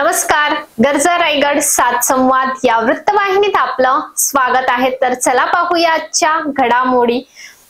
नमस्कार, गरजा रायगड 7 संवाद या वृत्तवाहिनीत आपलं स्वागत आहे। तर चला पाहूया आजच्या घडामोडी।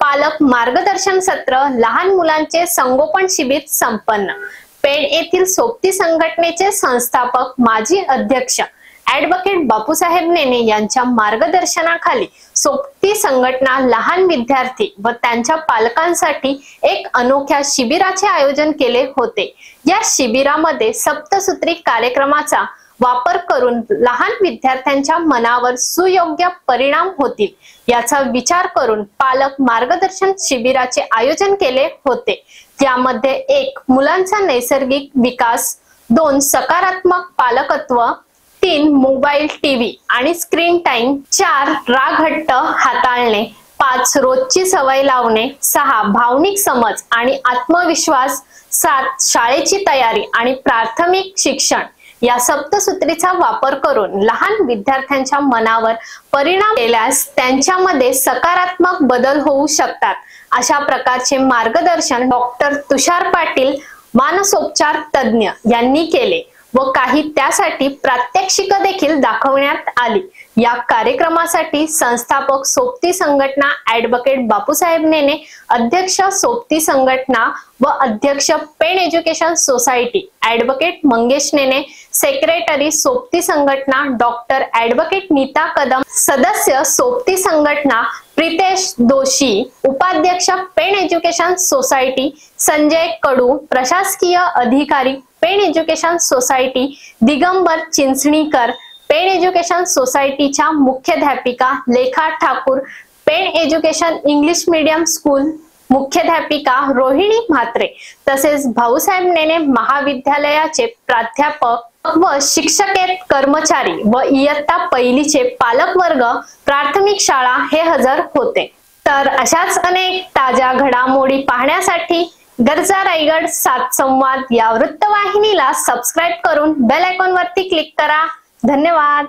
पालक मार्गदर्शन सत्र, लहान मुलांचे संगोपन शिबिर संपन्न। पेण येथील सोबती संघटनेचे संस्थापक माजी अध्यक्ष ॲडव्होकेट बापूसाहेब नेने यांच्या मार्गदर्शनाखाली सोबती संघटना लहान विद्यार्थी व त्यांच्या पालकांसाठी एक अनोख्या शिबिराचे आयोजन केले होते। या शिबिरामध्ये सप्तसूत्री कार्यक्रमाचा वापर करून लहान विद्यार्थ्यांच्या मनावर सुयोग्य परिणाम होतील याचा विचार करून पालक मार्गदर्शन शिबिराचे आयोजन केले होते। त्यामध्ये 1 मुलांचा नैसर्गिक विकास, 2 सकारात्मक पालकत्व, 3 मोबाईल, टीव्ही आणि स्क्रीन टाइम, 4 राग हट्ट हाताळणे, 5 रोजची सवय लावणे, 6 भावनिक समज आणि आत्मविश्वास, 7 शाळेची तयारी आणि प्राथमिक शिक्षण या सप्तसूत्रीचा वापर करून लहान विद्यार्थ्यांच्या मनावर परिणाम केल्यास त्यांच्यामध्ये सकारात्मक बदल होऊ शकतात। अशा प्रकारचे मार्गदर्शन डॉक्टर तुषार पाटील, मानसोपचार तज्ञ यांनी केले व काही त्यासाठी प्रात्यक्षिक देखील दाखवण्यात आली। या कार्यक्रमासाठी संस्थापक सोबती संघटना ॲडव्होकेट बापूसाहेब नेने, अध्यक्ष सोबती संघटना व अध्यक्ष Pen education society advocate Mangesh Nene, secretary सोबती संघटना डॉक्टर ॲडव्होकेट नीता कदम, सदस्य सोबती संघटना प्रितेश दोशी, उपाध्यक्ष पेण एज्युकेशन सोसायटी संजय कडू, प्रशासकीय अधिकारी Pen education society Digambar Chinchanikar, Pen education सोसायटीच्या मुख्याध्यापिका Lekha Thakur, Pen education English medium school मुख्याध्यापिका रोहिणी म्हात्रे, तसेच भाऊसाहेब नेने महाविद्यालयाचे प्राध्यापक व शिक्षकेतर कर्मचारी व इयत्ता पहिलीचे पालक वर्ग, प्राथमिक शाळा हे हजर होते। तर अशाच अनेक ताज्या घडामोडी पाहण्यासाठी गरजा रायगड 7 संवाद या वृत्तवाहिनीला सबस्क्राइब करून बेल आयकॉन वरती क्लिक करा। धन्यवाद।